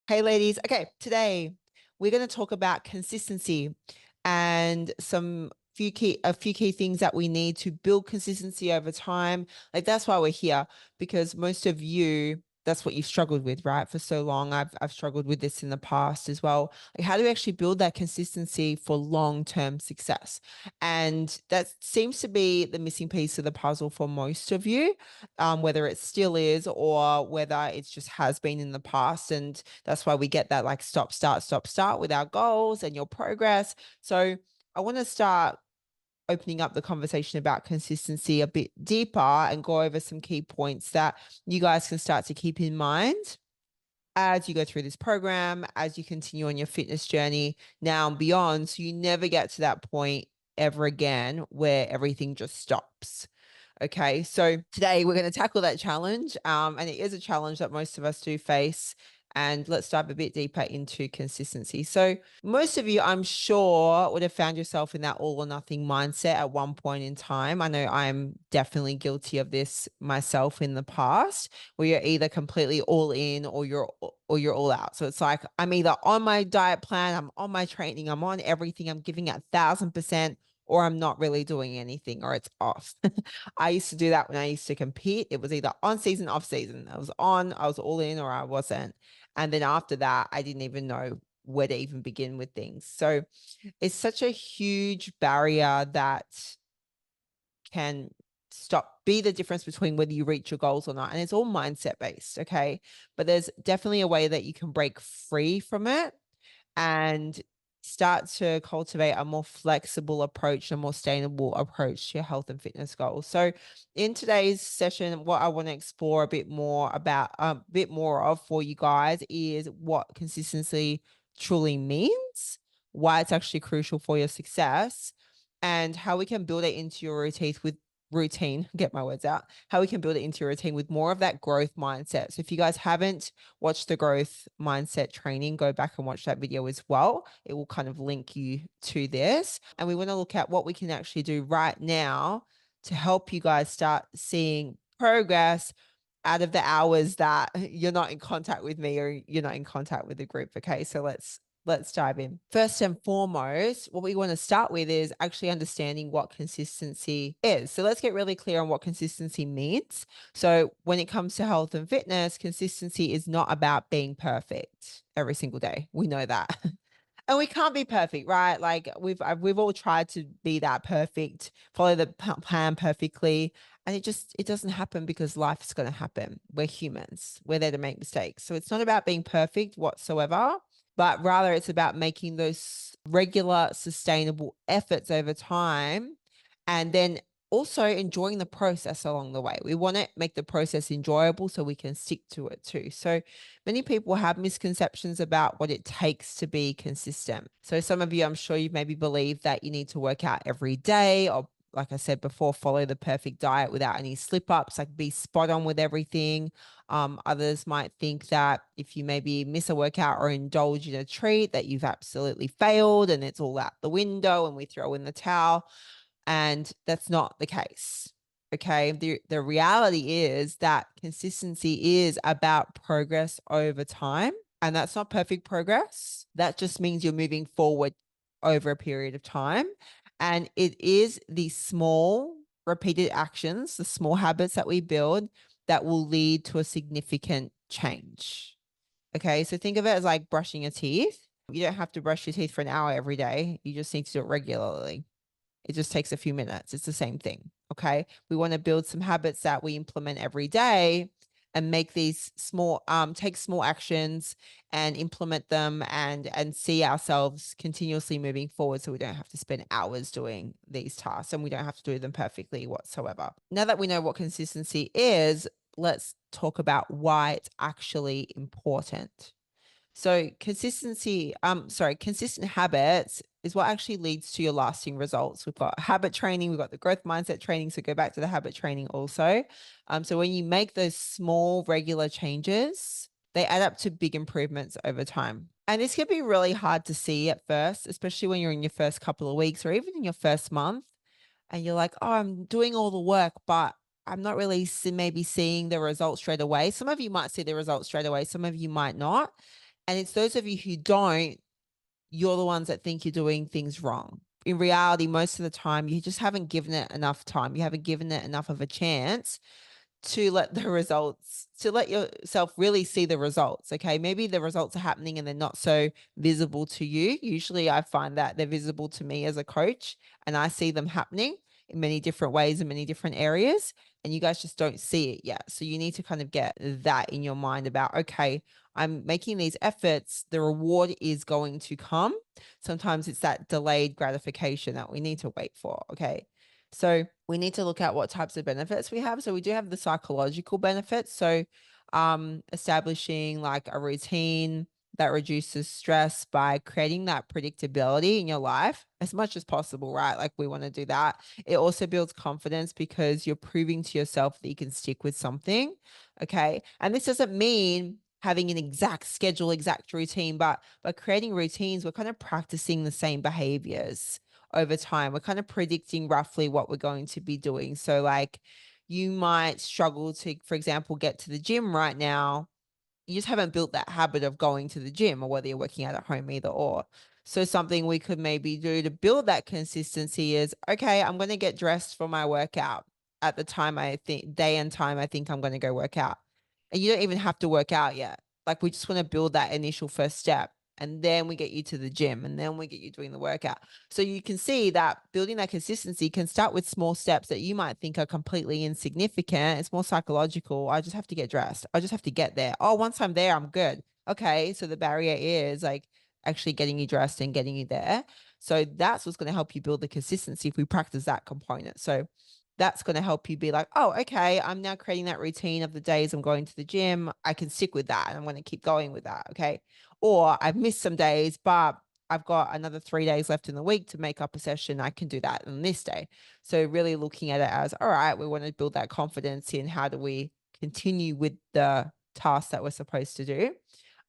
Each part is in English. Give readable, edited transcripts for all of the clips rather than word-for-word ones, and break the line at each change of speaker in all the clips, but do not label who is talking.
Hey, ladies. Okay, today we're going to talk about consistency and a few key things that we need to build consistency over time. Like that's why we're here, because most of you, that's what you've struggled with, right? For so long. I've struggled with this in the past as well. Like, how do we actually build that consistency for long-term success? And that seems to be the missing piece of the puzzle for most of you, whether it still is or whether it just has been in the past. And that's why we get that like stop, start with our goals and your progress. So I want to start opening up the conversation about consistency a bit deeper and go over some key points that you guys can start to keep in mind as you go through this program, as you continue on your fitness journey now and beyond. So you never get to that point ever again where everything just stops. Okay, so today we're going to tackle that challenge. And it is a challenge that most of us do face. And let's dive a bit deeper into consistency. So, most of you, I'm sure, would have found yourself in that all or nothing mindset at one point in time. I know I'm definitely guilty of this myself in the past, where you're either completely all in or you're all out. So it's like I'm either on my diet plan, I'm on my training, I'm on everything, I'm giving it 1,000%, or I'm not really doing anything, or it's off. I used to do that when I used to compete. It was either on season, off season. I was all in, or I wasn't. And then after that, I didn't even know where to even begin with things. So it's such a huge barrier that can be the difference between whether you reach your goals or not. And it's all mindset based. Okay. But there's definitely a way that you can break free from it and start to cultivate a more flexible approach, a more sustainable approach to your health and fitness goals. So in today's session, what I want to explore a bit more of for you guys is what consistency truly means, why it's actually crucial for your success, and how we can build it into your get my words out, how we can build it into your routine with more of that growth mindset. So if you guys haven't watched the growth mindset training, go back and watch that video as well. It will kind of link you to this. And we want to look at what we can actually do right now to help you guys start seeing progress out of the hours that you're not in contact with me or you're not in contact with the group. Okay, so let's dive in. First and foremost, what we want to start with is actually understanding what consistency is. So let's get really clear on what consistency means. So when it comes to health and fitness, consistency is not about being perfect every single day. We know that. And we can't be perfect, right? Like we've all tried to be that perfect, follow the plan perfectly, and it doesn't happen because life is going to happen. We're humans. We're there to make mistakes. So it's not about being perfect whatsoever, but rather it's about making those regular, sustainable efforts over time and then also enjoying the process along the way. We want to make the process enjoyable so we can stick to it too. So many people have misconceptions about what it takes to be consistent. So some of you, I'm sure you maybe believe that you need to work out every day, or like I said before, follow the perfect diet without any slip ups, like be spot on with everything. Others might think that if you maybe miss a workout or indulge in a treat, that you've absolutely failed and it's all out the window and we throw in the towel. And that's not the case. Okay. The reality is that consistency is about progress over time. And that's not perfect progress. That just means you're moving forward over a period of time. And it is the small repeated actions, the small habits that we build that will lead to a significant change. Okay. So think of it as like brushing your teeth. You don't have to brush your teeth for an hour every day. You just need to do it regularly. It just takes a few minutes. It's the same thing. Okay. We want to build some habits that we implement every day and make these take small actions and implement them and see ourselves continuously moving forward so we don't have to spend hours doing these tasks and we don't have to do them perfectly whatsoever. Now that we know what consistency is, let's talk about why it's actually important. So consistent habits is what actually leads to your lasting results. We've got habit training, we've got the growth mindset training. So go back to the habit training also. So when you make those small regular changes, they add up to big improvements over time. And this can be really hard to see at first, especially when you're in your first couple of weeks or even in your first month. And you're like, oh, I'm doing all the work, but I'm not really maybe seeing the results straight away. Some of you might see the results straight away, some of you might not. And it's those of you who don't, you're the ones that think you're doing things wrong. In reality, most of the time, you just haven't given it enough time. You haven't given it enough of a chance to let the results, to let yourself really see the results. Okay. Maybe the results are happening and they're not so visible to you. Usually I find that they're visible to me as a coach and I see them happening in many different ways in many different areas. And you guys just don't see it yet. So you need to kind of get that in your mind about, okay, I'm making these efforts. The reward is going to come. Sometimes it's that delayed gratification that we need to wait for. Okay. So we need to look at what types of benefits we have. So we do have the psychological benefits. So establishing like a routine that reduces stress by creating that predictability in your life as much as possible, right? Like we want to do that. It also builds confidence because you're proving to yourself that you can stick with something. Okay. And this doesn't mean having an exact schedule, exact routine, but by creating routines, we're kind of practicing the same behaviors over time. We're kind of predicting roughly what we're going to be doing. So, like, you might struggle to, for example, get to the gym right now. You just haven't built that habit of going to the gym, or whether you're working out at home, either or. So, something we could maybe do to build that consistency is, okay, I'm going to get dressed for my workout at the time I think, day and time I think I'm going to go work out. And you don't even have to work out yet. Like, we just want to build that initial first step. And then we get you to the gym and then we get you doing the workout. So you can see that building that consistency can start with small steps that you might think are completely insignificant. It's more psychological. I just have to get dressed. I just have to get there. Oh, once I'm there, I'm good. Okay. So the barrier is like actually getting you dressed and getting you there. So that's what's going to help you build the consistency if we practice that component. So that's going to help you be like, oh, okay, I'm now creating that routine of the days I'm going to the gym. I can stick with that and I'm going to keep going with that. Okay. Or I've missed some days, but I've got another 3 days left in the week to make up a session. I can do that on this day. So really looking at it as, all right, we want to build that confidence in how do we continue with the task that we're supposed to do.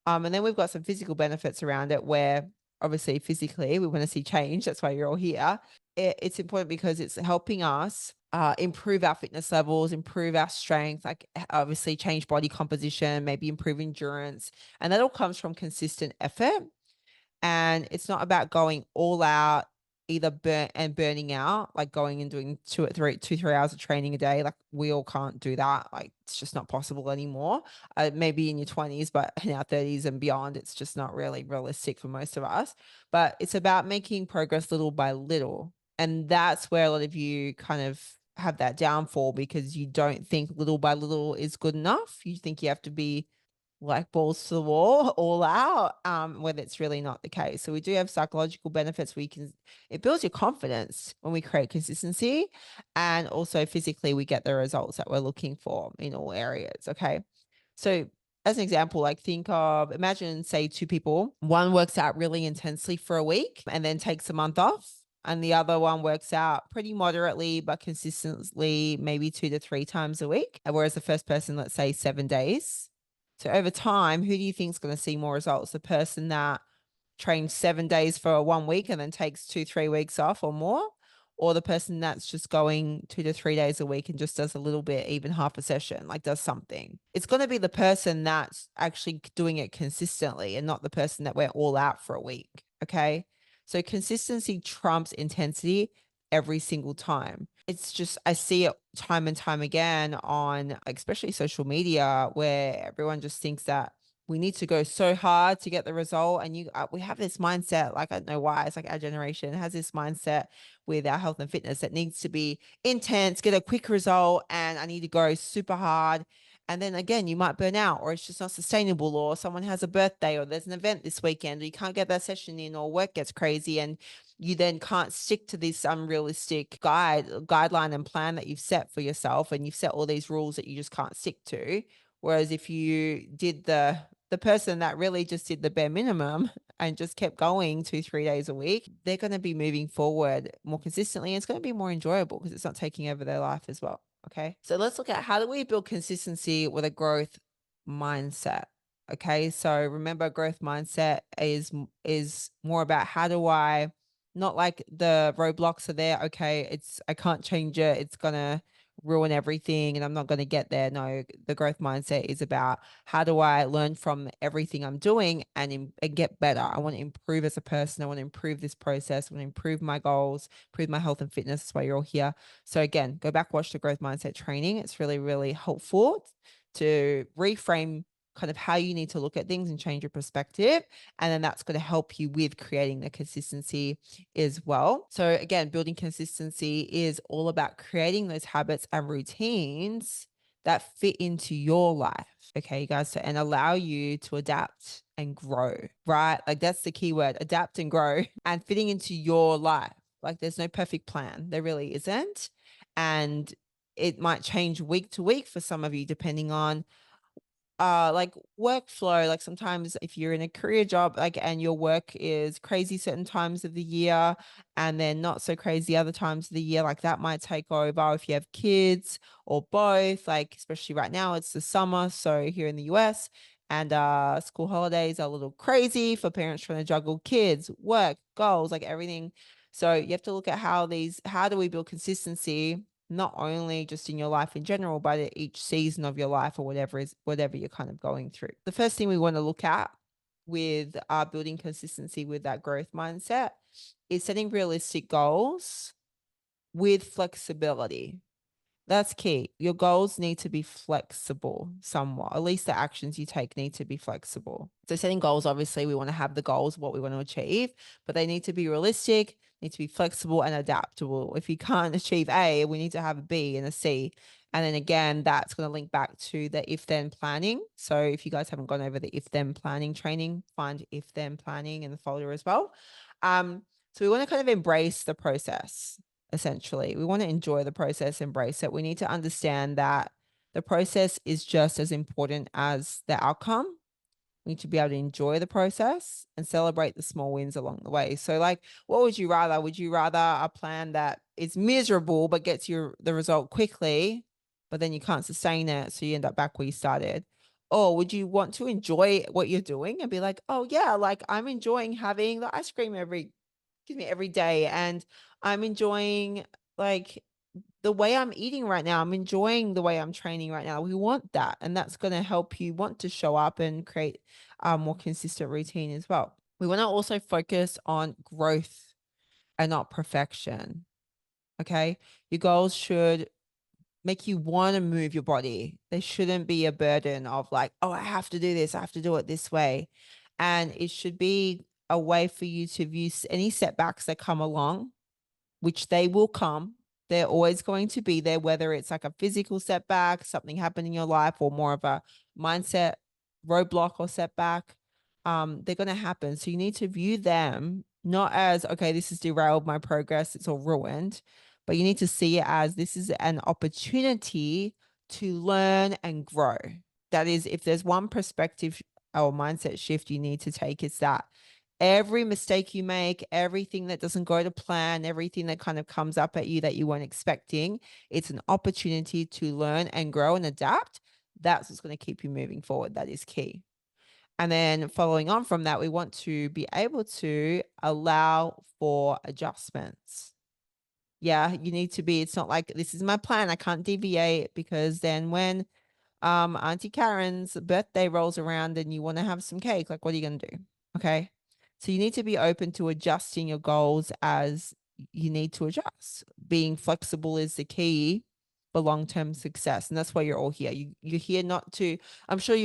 And then we've got some physical benefits around it where obviously physically we want to see change. That's why you're all here. It's important because it's helping us improve our fitness levels, improve our strength, like obviously change body composition, maybe improve endurance. And that all comes from consistent effort. And it's not about going all out, either burning out, like going and doing 2 or 3 hours of training a day. Like we all can't do that. Like it's just not possible anymore. Maybe in your 20s, but in our 30s and beyond, it's just not really realistic for most of us. But it's about making progress little by little. And that's where a lot of you kind of have that downfall because you don't think little by little is good enough. You think you have to be like balls to the wall, all out, when it's really not the case. So we do have psychological benefits where you can, it builds your confidence when we create consistency. And also physically, we get the results that we're looking for in all areas. Okay. So as an example, like think of, imagine, say, two people, one works out really intensely for a week and then takes a month off. And the other one works out pretty moderately, but consistently, maybe 2 to 3 times a week. Whereas the first person, let's say 7 days. So over time, who do you think is going to see more results? The person that trains 7 days for 1 week and then takes 2, 3 weeks off or more, or the person that's just going 2 to 3 days a week and just does a little bit, even half a session, like does something. It's going to be the person that's actually doing it consistently and not the person that went all out for a week. Okay. So consistency trumps intensity every single time. It's just, I see it time and time again on especially social media where everyone just thinks that we need to go so hard to get the result. And we have this mindset, like, I don't know why, it's like our generation has this mindset with our health and fitness that needs to be intense, get a quick result, and I need to go super hard. And then again, you might burn out, or it's just not sustainable, or someone has a birthday, or there's an event this weekend, or you can't get that session in, or work gets crazy, and you then can't stick to this unrealistic guideline and plan that you've set for yourself, and you've set all these rules that you just can't stick to. Whereas if you did the person that really just did the bare minimum and just kept going 2, 3 days a week, they're going to be moving forward more consistently. And it's going to be more enjoyable because it's not taking over their life as well. Okay. So let's look at how do we build consistency with a growth mindset. Okay. So remember, growth mindset is more about how do I, not like the roadblocks are there. Okay. I can't change it. It's going to ruin everything and I'm not going to get there. No, the growth mindset is about how do I learn from everything I'm doing and get better. I want to improve as a person. I want to improve this process. I want to improve my goals, improve my health and fitness. That's why you're all here. So again, go back, watch the growth mindset training. It's really, really helpful to reframe kind of how you need to look at things and change your perspective. And then that's going to help you with creating the consistency as well. So again, building consistency is all about creating those habits and routines that fit into your life. Okay, you guys, so, and allow you to adapt and grow, right? Like that's the key word, adapt and grow and fitting into your life. Like there's no perfect plan. There really isn't. And it might change week to week for some of you, depending on like workflow. Like sometimes if you're in a career job, like, and your work is crazy certain times of the year and then not so crazy other times of the year, like that might take over. If you have kids or both, like especially right now it's the summer, so here in the US, and school holidays are a little crazy for parents trying to juggle kids, work, goals, like everything. So you have to look at how do we build consistency, not only just in your life in general, but at each season of your life or whatever you're kind of going through. The first thing we want to look at with building consistency with that growth mindset is setting realistic goals with flexibility. That's key. Your goals need to be flexible somewhat. At least the actions you take need to be flexible. So setting goals, obviously we want to have the goals, what we want to achieve, but they need to be realistic, need to be flexible and adaptable. If you can't achieve A, we need to have a B and a C. And then again, that's going to link back to the if then planning. So if you guys haven't gone over the if then planning training, find if then planning in the folder as well. So we want to kind of embrace the process. Essentially, we want to enjoy the process, embrace it. We need to understand that the process is just as important as the outcome. We need to be able to enjoy the process and celebrate the small wins along the way. So like, what would you rather? Would you rather a plan that is miserable but gets you the result quickly, but then you can't sustain it, so you end up back where you started? Or would you want to enjoy what you're doing and be like, oh yeah, like I'm enjoying having the ice cream every day, and I'm enjoying like the way I'm eating right now. I'm enjoying the way I'm training right now. We want that. And that's going to help you want to show up and create a more consistent routine as well. We want to also focus on growth and not perfection. Okay. Your goals should make you want to move your body. They shouldn't be a burden of like, oh, I have to do this. I have to do it this way. And it should be a way for you to view any setbacks that come along, which they will come. They're always going to be there, whether it's like a physical setback, something happened in your life, or more of a mindset roadblock or setback. They're going to happen. So you need to view them not as, okay, this has derailed my progress, it's all ruined, but you need to see it as this is an opportunity to learn and grow. That is, if there's one perspective or mindset shift you need to take, it's that every mistake you make, everything that doesn't go to plan, everything that kind of comes up at you that you weren't expecting, it's an opportunity to learn and grow and adapt. That's what's going to keep you moving forward. That is key. And then following on from that, we want to be able to allow for adjustments. Yeah, you need to be, it's not like this is my plan, I can't deviate, because then when Auntie Karen's birthday rolls around and you want to have some cake, like what are you going to do? Okay. So you need to be open to adjusting your goals as you need to adjust. Being flexible is the key for long-term success. And that's why you're all here. You're here not to, I'm sure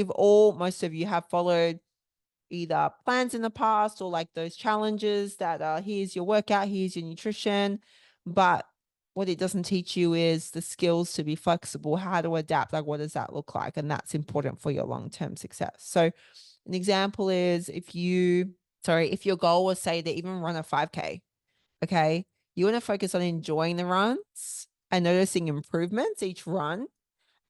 most of you have followed either plans in the past or like those challenges that here's your workout, here's your nutrition. But what it doesn't teach you is the skills to be flexible, how to adapt, like what does that look like? And that's important for your long-term success. So an example is if your goal was say to even run a 5K, okay, you want to focus on enjoying the runs and noticing improvements each run,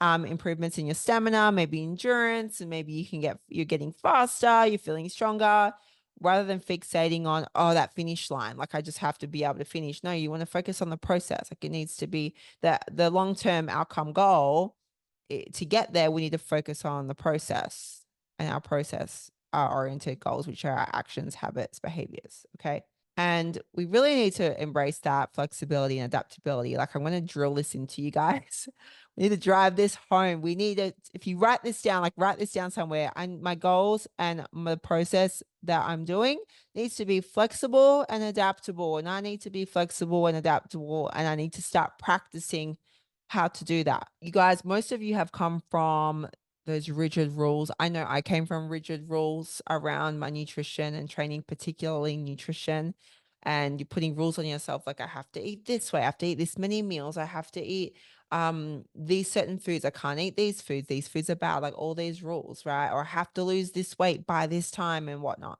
improvements in your stamina, maybe endurance, and maybe you're getting faster, you're feeling stronger, rather than fixating on, oh, that finish line, like I just have to be able to finish. No, you want to focus on the process. Like it needs to be the long-term outcome goal. To get there, we need to focus on the process and our process oriented goals, which are our actions, habits, behaviors. Okay. And we really need to embrace that flexibility and adaptability. Like, I'm going to drill this into you guys. We need to drive this home. We need to, if you write this down, like write this down somewhere. And my goals and my process that I'm doing needs to be flexible and adaptable. And I need to be flexible and adaptable. And I need to start practicing how to do that. You guys, most of you have come from those rigid rules. I know I came from rigid rules around my nutrition and training, particularly nutrition. And you're putting rules on yourself, like I have to eat this way, I have to eat this many meals, I have to eat these certain foods, I can't eat these foods are bad, like all these rules, right? Or I have to lose this weight by this time and whatnot.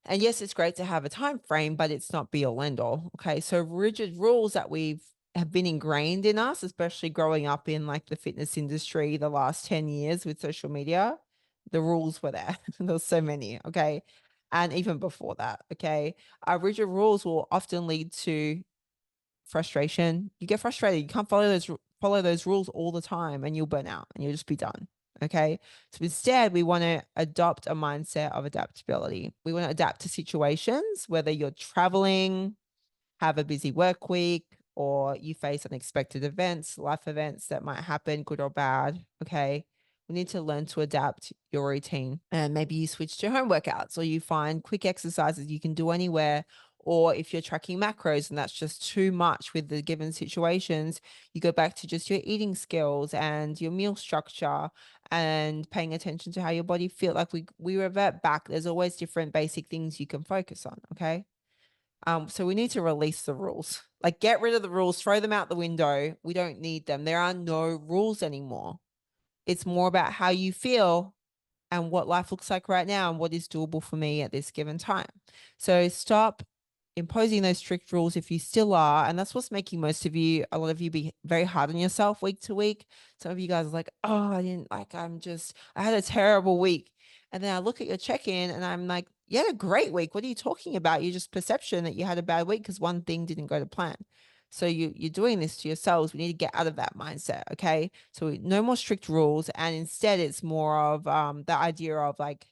And yes, it's great to have a time frame, but it's not be all end all. Okay. So rigid rules that we've have been ingrained in us, especially growing up in like the fitness industry the last 10 years with social media, the rules were there. There's so many. Okay. And even before that, okay. Our rigid rules will often lead to frustration. You get frustrated. You can't follow those rules all the time and you'll burn out and you'll just be done. Okay. So instead, we want to adopt a mindset of adaptability. We want to adapt to situations, whether you're traveling, have a busy work week, or you face unexpected events, life events that might happen, good or bad. Okay. We need to learn to adapt your routine, and maybe you switch to home workouts or you find quick exercises you can do anywhere. Or if you're tracking macros and that's just too much with the given situations, you go back to just your eating skills and your meal structure and paying attention to how your body feels. Like we revert back. There's always different basic things you can focus on. Okay. So we need to release the rules, like get rid of the rules, throw them out the window. We don't need them. There are no rules anymore. It's more about how you feel and what life looks like right now and what is doable for me at this given time. So stop imposing those strict rules if you still are. And that's what's making a lot of you be very hard on yourself week to week. Some of you guys are like, oh, I had a terrible week. And then I look at your check-in and I'm like, you had a great week. What are you talking about? You're just perception that you had a bad week because one thing didn't go to plan. So you're doing this to yourselves. We need to get out of that mindset. Okay. So no more strict rules. And instead it's more of the idea of like,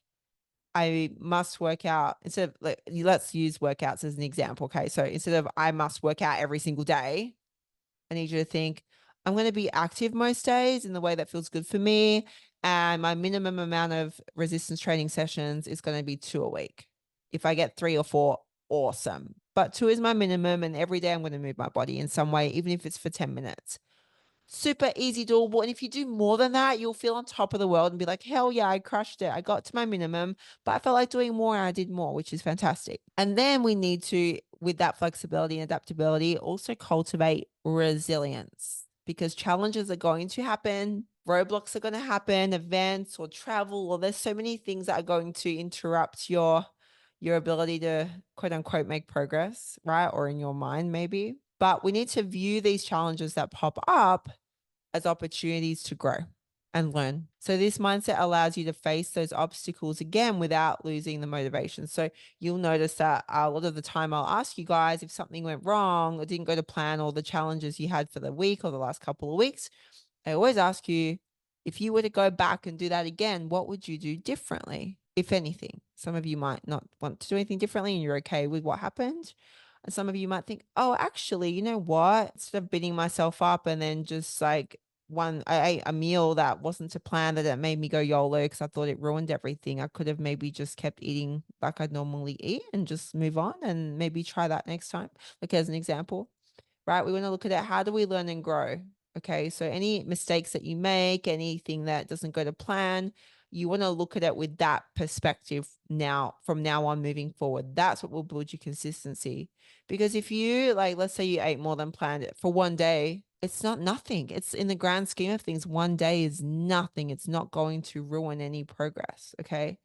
I must work out instead of like, let's use workouts as an example. Okay. So instead of I must work out every single day, I need you to think, I'm going to be active most days in the way that feels good for me. And my minimum amount of resistance training sessions is going to be 2 a week. If I get 3 or 4, awesome. But 2 is my minimum. And every day I'm going to move my body in some way, even if it's for 10 minutes. Super easy, doable. And if you do more than that, you'll feel on top of the world and be like, hell yeah, I crushed it. I got to my minimum, but I felt like doing more and I did more, which is fantastic. And then we need to, with that flexibility and adaptability, also cultivate resilience because challenges are going to happen. Roadblocks are going to happen, events or travel, or there's so many things that are going to interrupt your ability to quote unquote make progress, right? Or in your mind, maybe. But we need to view these challenges that pop up as opportunities to grow and learn. So this mindset allows you to face those obstacles again without losing the motivation. So you'll notice that a lot of the time I'll ask you guys if something went wrong or didn't go to plan or the challenges you had for the week or the last couple of weeks. I always ask you, if you were to go back and do that again, what would you do differently, if anything? Some of you might not want to do anything differently and you're okay with what happened. And some of you might think, oh, actually, you know what? Instead of beating myself up and then just like I ate a meal that wasn't to plan that it made me go YOLO because I thought it ruined everything. I could have maybe just kept eating like I'd normally eat and just move on and maybe try that next time, like as an example, right? We want to look at it. How do we learn and grow? Okay. So any mistakes that you make, anything that doesn't go to plan, you want to look at it with that perspective now, from now on moving forward. That's what will build your consistency. Because if you like, let's say you ate more than planned for one day, it's not nothing. It's in the grand scheme of things, one day is nothing. It's not going to ruin any progress. Okay.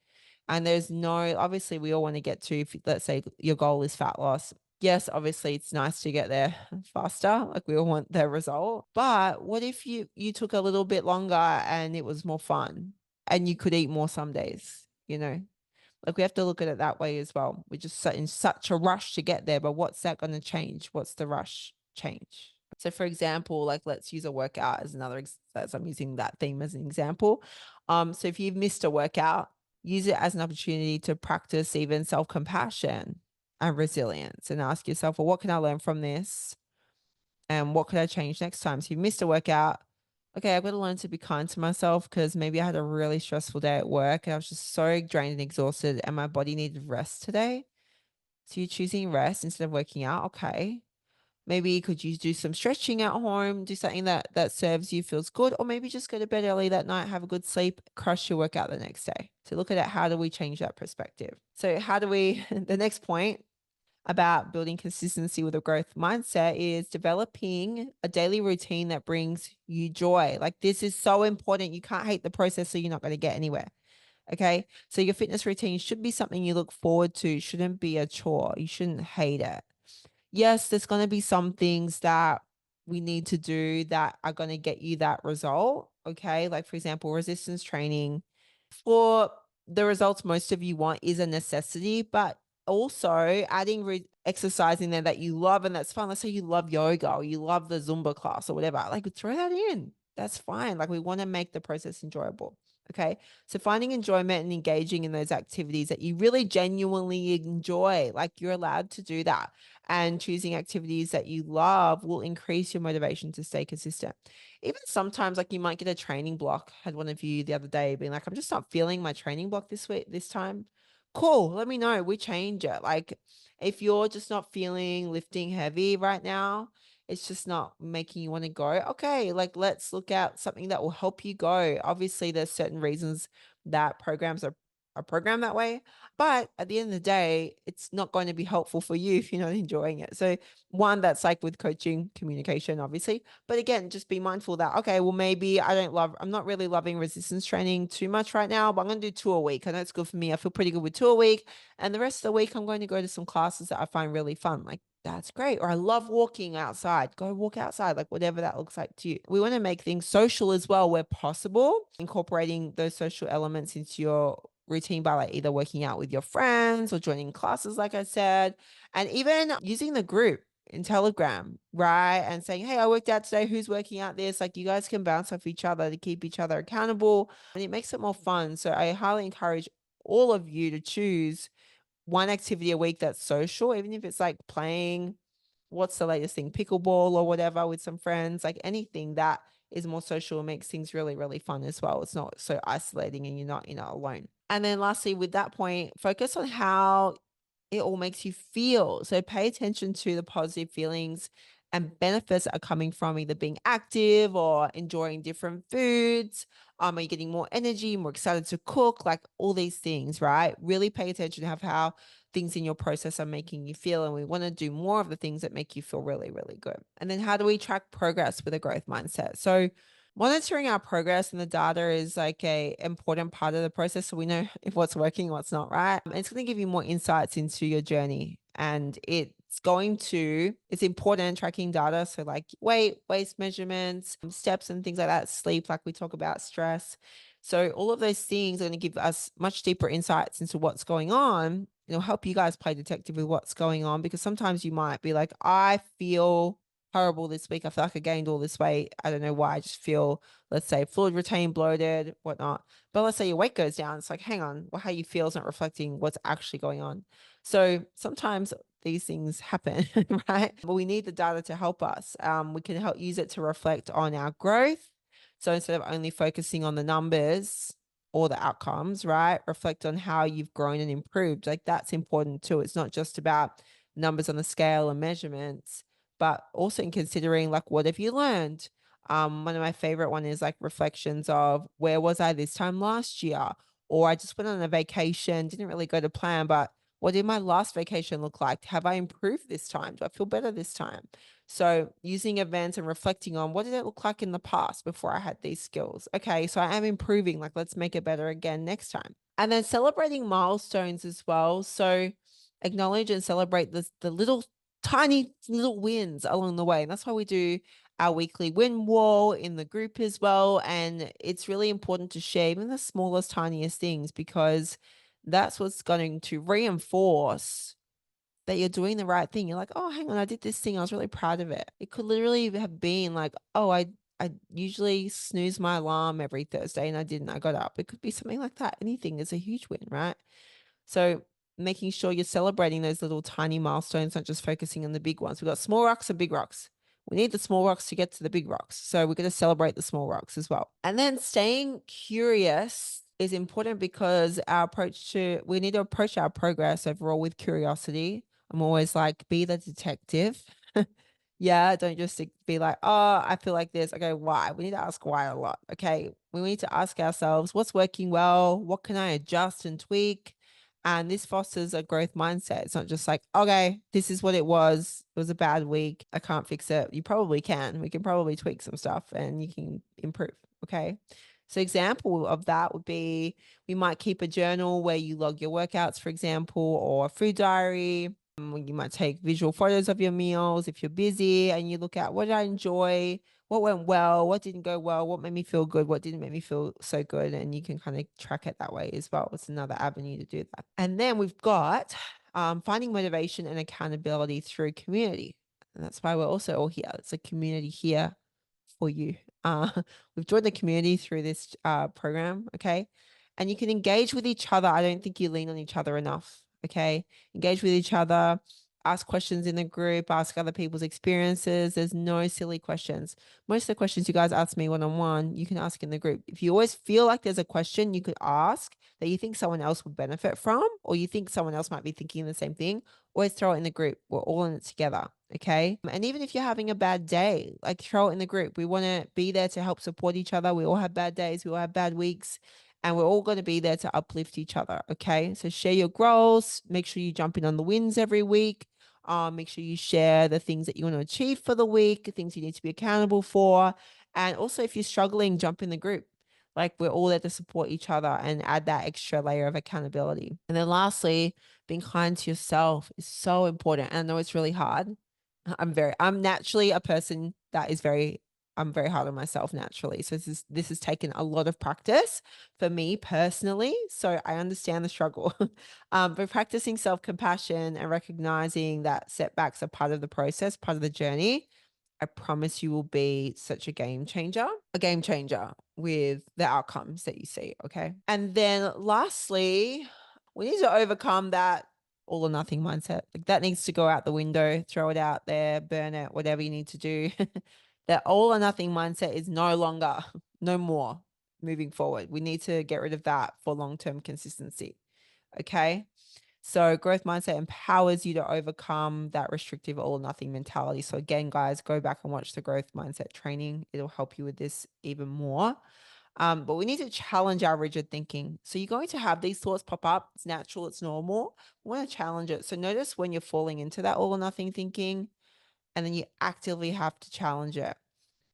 And there's no, obviously we all want to get to, if let's say your goal is fat loss. Yes, obviously it's nice to get there faster. Like we all want the result. But what if you took a little bit longer and it was more fun and you could eat more some days, you know? Like we have to look at it that way as well. We're just in such a rush to get there, but what's that going to change? What's the rush change? So for example, like let's use a workout as another, as I'm using that theme as an example. So if you've missed a workout, use it as an opportunity to practice even self-compassion. and resilience, and ask yourself, well, what can I learn from this? And what could I change next time? So you missed a workout. Okay, I've got to learn to be kind to myself because maybe I had a really stressful day at work and I was just so drained and exhausted and my body needed rest today. So you're choosing rest instead of working out. Okay. Maybe could you do some stretching at home, do something that serves you, feels good, or maybe just go to bed early that night, have a good sleep, crush your workout the next day. So look at it, how do we change that perspective? So how do we, the next point about building consistency with a growth mindset is developing a daily routine that brings you joy. Like this is so important. You can't hate the process, so you're not going to get anywhere. Okay. So your fitness routine should be something you look forward to, shouldn't be a chore. You shouldn't hate it. Yes, there's going to be some things that we need to do that are going to get you that result. Okay. Like, for example, resistance training for the results most of you want is a necessity, but also adding exercise in there that you love and that's fun. Let's say you love yoga or you love the Zumba class or whatever, like throw that in. That's fine. Like we want to make the process enjoyable. Okay. So finding enjoyment and engaging in those activities that you really genuinely enjoy, like you're allowed to do that. And choosing activities that you love will increase your motivation to stay consistent. Even sometimes, like you might get a training block. Had one of you the other day being like, I'm just not feeling my training block this week, this time. Cool. Let me know. We change it. Like if you're just not feeling lifting heavy right now, it's just not making you want to go. Okay, like let's look at something that will help you go. Obviously, there's certain reasons that programs are programmed that way. But at the end of the day, it's not going to be helpful for you if you're not enjoying it. So, one, that's like with coaching, communication, obviously. But again, just be mindful that, okay, well, maybe I'm not really loving resistance training too much right now, but I'm going to do 2 a week. I know it's good for me. I feel pretty good with 2 a week. And the rest of the week, I'm going to go to some classes that I find really fun. Like, that's great. Or I love walking outside. Go walk outside, like whatever that looks like to you. We want to make things social as well where possible, incorporating those social elements into your routine by like either working out with your friends or joining classes, like I said, and even using the group in Telegram, right? And saying, hey, I worked out today. Who's working out this? Like you guys can bounce off each other to keep each other accountable. And it makes it more fun. So I highly encourage all of you to choose one activity a week that's social, even if it's like playing, what's the latest thing, pickleball or whatever with some friends, like anything that is more social makes things really, really fun as well. It's not so isolating and you're not, alone. And then lastly, with that point, focus on how it all makes you feel. So pay attention to the positive feelings and benefits that are coming from either being active or enjoying different foods. Are you getting more energy, more excited to cook? Like all these things, right? Really pay attention to how things in your process are making you feel. And we want to do more of the things that make you feel really, really good. And then how do we track progress with a growth mindset? So monitoring our progress and the data is like a important part of the process. So we know if what's working, what's not, right? And it's going to give you more insights into your journey. And it's important tracking data. So like weight, waist measurements, steps and things like that, sleep, like we talk about stress. So all of those things are going to give us much deeper insights into what's going on. It'll help you guys play detective with what's going on because sometimes you might be like, I feel horrible this week. I feel like I gained all this weight. I don't know why. I just feel, let's say, fluid retained, bloated, whatnot. But let's say your weight goes down. It's like, hang on, well, how you feel is not reflecting what's actually going on. So sometimes these things happen, right? But we need the data to help us. We can help use it to reflect on our growth. So instead of only focusing on the numbers or the outcomes, right? Reflect on how you've grown and improved. Like that's important too. It's not just about numbers on the scale and measurements, but also in considering like what have you learned? One of my favorite one is like reflections of where was I this time last year? Or I just went on a vacation, didn't really go to plan, but what did my last vacation look like? Have I improved this time? Do I feel better this time? So using events and reflecting on what did it look like in the past before I had these skills? Okay, so I am improving. Like let's make it better again next time. And then celebrating milestones as well. So acknowledge and celebrate the little tiny little wins along the way. And that's why we do our weekly win wall in the group as well. And it's really important to share even the smallest, tiniest things because that's what's going to reinforce that you're doing the right thing. You're like, oh, hang on, I did this thing. I was really proud of it. It could literally have been like, oh, I usually snooze my alarm every Thursday and I didn't. I got up. It could be something like that. Anything is a huge win, right? So making sure you're celebrating those little tiny milestones, not just focusing on the big ones. We've got small rocks and big rocks. We need the small rocks to get to the big rocks. So we're going to celebrate the small rocks as well. And then staying curious is important because we need to approach our progress overall with curiosity. I'm always like, be the detective. Yeah, don't just be like, oh, I feel like this. Okay, why? We need to ask why a lot. Okay, we need to ask ourselves, what's working well? What can I adjust and tweak? And this fosters a growth mindset. It's not just like, okay, this is what it was. It was a bad week. I can't fix it. You probably can. We can probably tweak some stuff and you can improve. Okay. So example of that would be we might keep a journal where you log your workouts, for example, or a food diary. You might take visual photos of your meals if you're busy and you look at what did I enjoy, what went well, what didn't go well, what made me feel good, what didn't make me feel so good. And you can kind of track it that way as well. It's another avenue to do that. And then we've got finding motivation and accountability through community. And that's why we're also all here. It's a community here for you. We've joined the community through this program, okay? And you can engage with each other. I don't think you lean on each other enough, okay? Engage with each other, ask questions in the group, ask other people's experiences. There's no silly questions. Most of the questions you guys ask me one-on-one, you can ask in the group. If you always feel like there's a question you could ask that you think someone else would benefit from, or you think someone else might be thinking the same thing, always throw it in the group. We're all in it together. Okay. And even if you're having a bad day, like throw it in the group. We want to be there to help support each other. We all have bad days. We all have bad weeks. And we're all going to be there to uplift each other. Okay. So share your goals. Make sure you jump in on the wins every week. Make sure you share the things that you want to achieve for the week, things you need to be accountable for. And also, if you're struggling, jump in the group. Like we're all there to support each other and add that extra layer of accountability. And then lastly, being kind to yourself is so important. And I know it's really hard. I'm naturally a person that is I'm very hard on myself naturally. So this has taken a lot of practice for me personally. So I understand the struggle. But practicing self-compassion and recognizing that setbacks are part of the process, part of the journey, I promise you will be such a game changer with the outcomes that you see. Okay. And then lastly, we need to overcome that all or nothing mindset. Like that needs to go out the window, throw it out there, burn it, whatever you need to do. That all or nothing mindset is no more moving forward. We need to get rid of that for long-term consistency. Okay. So growth mindset empowers you to overcome that restrictive all or nothing mentality. So again, guys, go back and watch the growth mindset training. It'll help you with this even more. But we need to challenge our rigid thinking. So you're going to have these thoughts pop up. It's natural. It's normal. We want to challenge it. So notice when you're falling into that all or nothing thinking, and then you actively have to challenge it.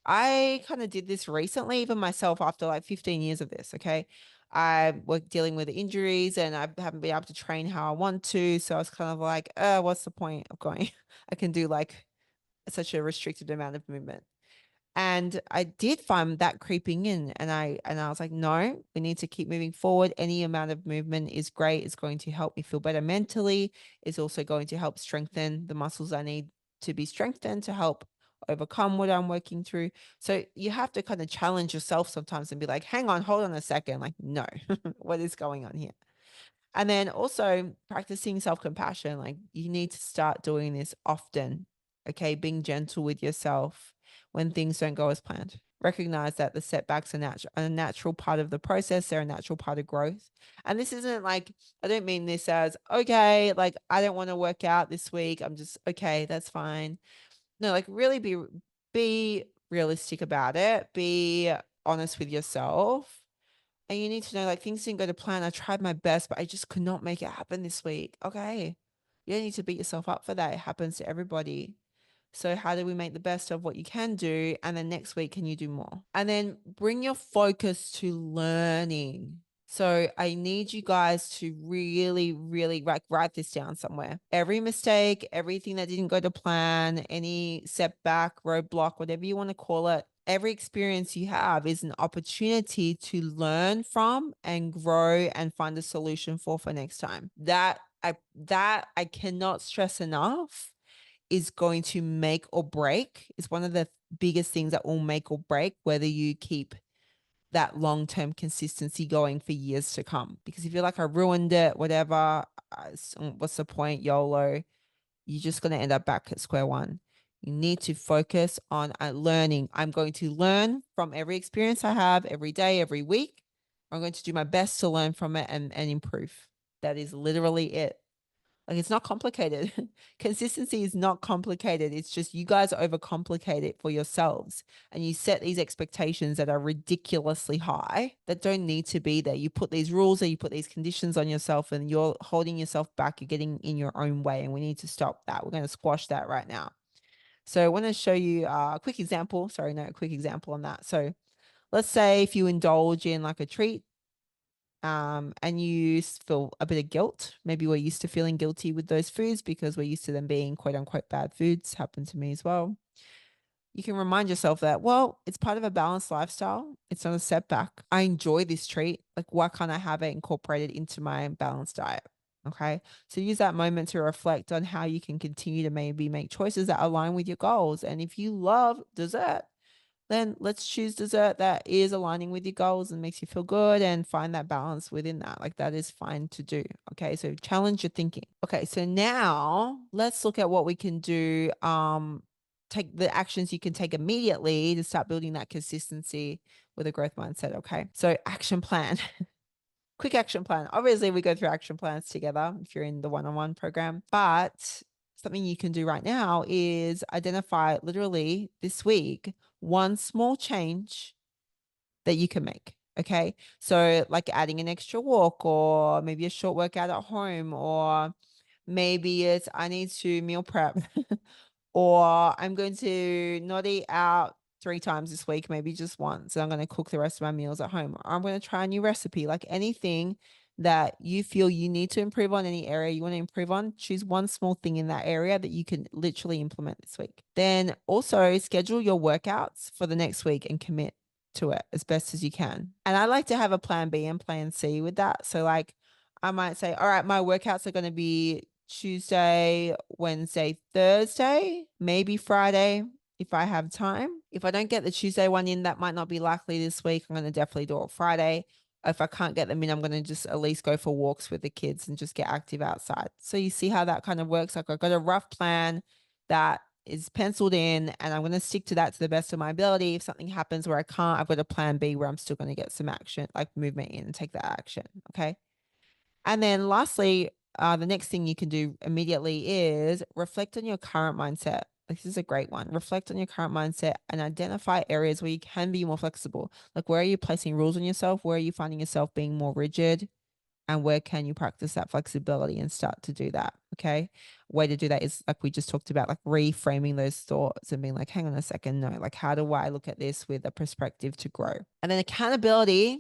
I kind of did this recently, even myself, after like 15 years of this. Okay. I was dealing with injuries and I haven't been able to train how I want to. So I was kind of like, what's the point of going? I can do like such a restricted amount of movement. And I did find that creeping in and I was like, no, we need to keep moving forward. Any amount of movement is great. It's going to help me feel better mentally. It's also going to help strengthen the muscles I need to be strengthened to help overcome what I'm working through. So you have to kind of challenge yourself sometimes and be like, hang on, hold on a second. Like, no, what is going on here? And then also practicing self-compassion. Like you need to start doing this often. Okay. Being gentle with yourself when things don't go as planned. Recognize that the setbacks are a natural part of the process. They're a natural part of growth. And this isn't like, I don't mean this as, okay, like I don't want to work out this week. I'm just, okay, that's fine. No, like really be realistic about it. Be honest with yourself. And you need to know like things didn't go to plan. I tried my best, but I just could not make it happen this week. Okay. You don't need to beat yourself up for that. It happens to everybody. So how do we make the best of what you can do? And then next week, can you do more? And then bring your focus to learning. So I need you guys to really, really write this down somewhere. Every mistake, everything that didn't go to plan, any setback, roadblock, whatever you want to call it, every experience you have is an opportunity to learn from and grow and find a solution for next time. That I cannot stress enough is going to make or break. It's one of the biggest things that will make or break whether you keep that long-term consistency going for years to come. Because if you're like, I ruined it, whatever, what's the point? YOLO. You're just going to end up back at square one. You need to focus on learning. I'm going to learn from every experience I have every day, every week. I'm going to do my best to learn from it and improve. That is literally it. Like, it's not complicated. Consistency is not complicated. It's just you guys overcomplicate it for yourselves, and you set these expectations that are ridiculously high that don't need to be there. You put these rules or you put these conditions on yourself, and you're holding yourself back. You're getting in your own way, and we need to stop that. We're going to squash that right now. So I want to show you a quick example. Sorry, no, a quick example on that. So let's say if you indulge in like a treat, and you feel a bit of guilt. Maybe we're used to feeling guilty with those foods because we're used to them being quote unquote bad foods. Happened to me as well. You can remind yourself that, well, it's part of a balanced lifestyle. It's not a setback. I enjoy this treat. Like, why can't I have it incorporated into my balanced diet? Okay. So use that moment to reflect on how you can continue to maybe make choices that align with your goals. And if you love dessert, then let's choose dessert that is aligning with your goals and makes you feel good, and find that balance within that. Like, that is fine to do. Okay. So challenge your thinking. Okay. So now let's look at what we can do. Take the actions you can take immediately to start building that consistency with a growth mindset. Okay. So action plan. Quick action plan. Obviously, we go through action plans together if you're in the one-on-one program, but something you can do right now is identify literally this week one small change that you can make. Okay. So, like adding an extra walk, or maybe a short workout at home, or maybe it's I need to meal prep, or I'm going to not eat out 3 times this week, maybe just once. And I'm going to cook the rest of my meals at home. Or I'm going to try a new recipe. Like, anything that you feel you need to improve on, any area you want to improve on, choose one small thing in that area that you can literally implement this week. Then also schedule your workouts for the next week and commit to it as best as you can. And I like to have a plan B and plan C with that. So, like, I might say, all right, my workouts are going to be Tuesday, Wednesday, Thursday, maybe Friday if I have time. If I don't get the Tuesday one in, that might not be likely this week. I'm going to definitely do it Friday. If I can't get them in, I'm going to just at least go for walks with the kids and just get active outside. So you see how that kind of works. Like, I've got a rough plan that is penciled in, and I'm going to stick to that to the best of my ability. If something happens where I can't, I've got a plan B where I'm still going to get some action, like movement in and take that action. Okay. And then lastly, the next thing you can do immediately is reflect on your current mindset. This is a great one. Reflect on your current mindset and identify areas where you can be more flexible. Like, where are you placing rules on yourself? Where are you finding yourself being more rigid? And where can you practice that flexibility and start to do that? Okay. Way to do that is, like we just talked about, like reframing those thoughts and being like, hang on a second. No, like, how do I look at this with a perspective to grow? And then accountability.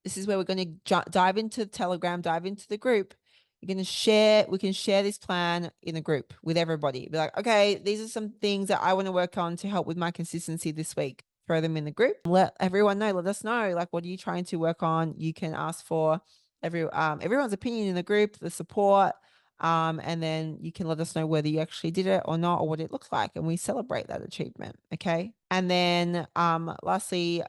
This is where we're going to dive into Telegram, dive into the group. You're going to share, we can share this plan in a group with everybody. Be like, okay, these are some things that I want to work on to help with my consistency this week. Throw them in the group. Let everyone know. Let us know. Like, what are you trying to work on? You can ask for everyone's opinion in the group, the support. And then you can let us know whether you actually did it or not, or what it looks like. And we celebrate that achievement. Okay. And then lastly,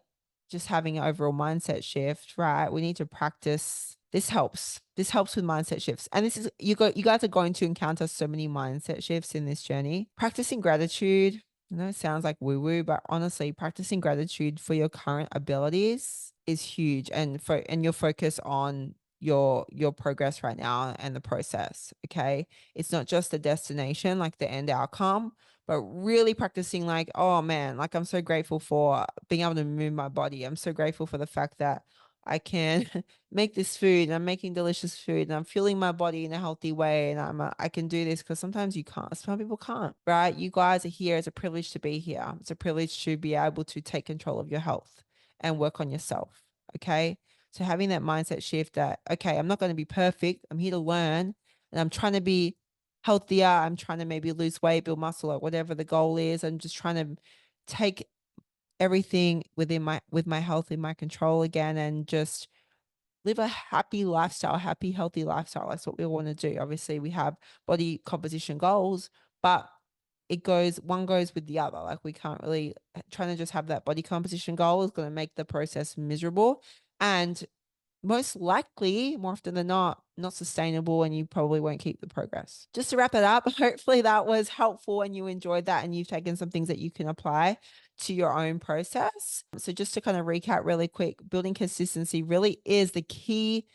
just having an overall mindset shift, right? We need to practice. This helps. This helps with mindset shifts. And this is, you guys are going to encounter so many mindset shifts in this journey. Practicing gratitude. I know it sounds like woo-woo, but honestly, practicing gratitude for your current abilities is huge. And your focus on your progress right now and the process. Okay. It's not just the destination, like the end outcome, but really practicing, like, oh man, like, I'm so grateful for being able to move my body. I'm so grateful for the fact that I can make this food, and I'm making delicious food, and I'm fueling my body in a healthy way. And I can do this, because sometimes you can't. Some people can't, right? You guys are here. It's a privilege to be here. It's a privilege to be able to take control of your health and work on yourself. Okay. So having that mindset shift that, okay, I'm not going to be perfect. I'm here to learn, and I'm trying to be healthier. I'm trying to maybe lose weight, build muscle, or whatever the goal is. I'm just trying to take everything with my health in my control again, and just live a happy lifestyle, happy, healthy lifestyle. That's what we want to do. Obviously, we have body composition goals, but one goes with the other. Like we can't really trying to just have that body composition goal is going to make the process miserable and most likely, more often than not sustainable, and you probably won't keep the progress. Just to wrap it up, hopefully that was helpful and you enjoyed that and you've taken some things that you can apply to your own process. So just to kind of recap really quick, building consistency really is the key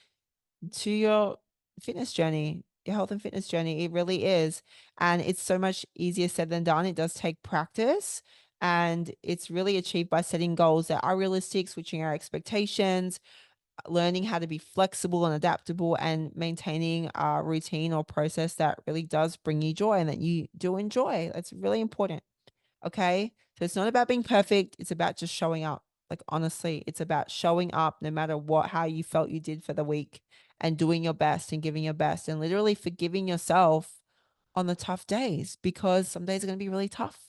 to your fitness journey, your health and fitness journey. It really is. And it's so much easier said than done. It does take practice. And it's really achieved by setting goals that are realistic, switching our expectations, learning how to be flexible and adaptable, and maintaining a routine or process that really does bring you joy and that you do enjoy. That's really important. Okay. So it's not about being perfect. It's about just showing up. Like, honestly, it's about showing up no matter what, how you felt you did for the week and doing your best and giving your best and literally forgiving yourself on the tough days because some days are going to be really tough.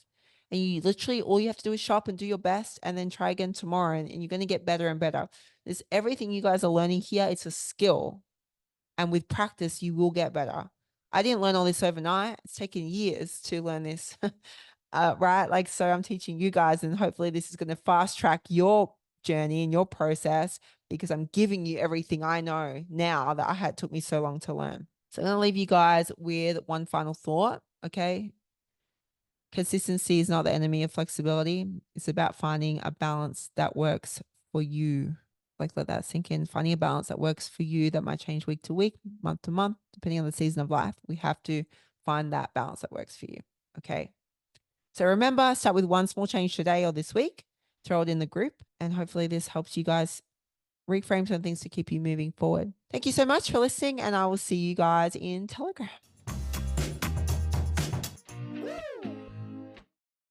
And you literally, all you have to do is show up and do your best and then try again tomorrow. And you're going to get better and better. There's everything you guys are learning here. It's a skill. And with practice, you will get better. I didn't learn all this overnight. It's taken years to learn this. Right? Like, so I'm teaching you guys, and hopefully this is going to fast track your journey and your process because I'm giving you everything I know now that took me so long to learn. So I'm going to leave you guys with one final thought. Okay. Consistency is not the enemy of flexibility. It's about finding a balance that works for you. Like, let that sink in. Finding a balance that works for you that might change week to week, month to month, depending on the season of life. We have to find that balance that works for you. Okay. So remember, start with one small change today or this week, throw it in the group, and hopefully this helps you guys reframe some things to keep you moving forward. Thank you so much for listening, and I will see you guys in Telegram.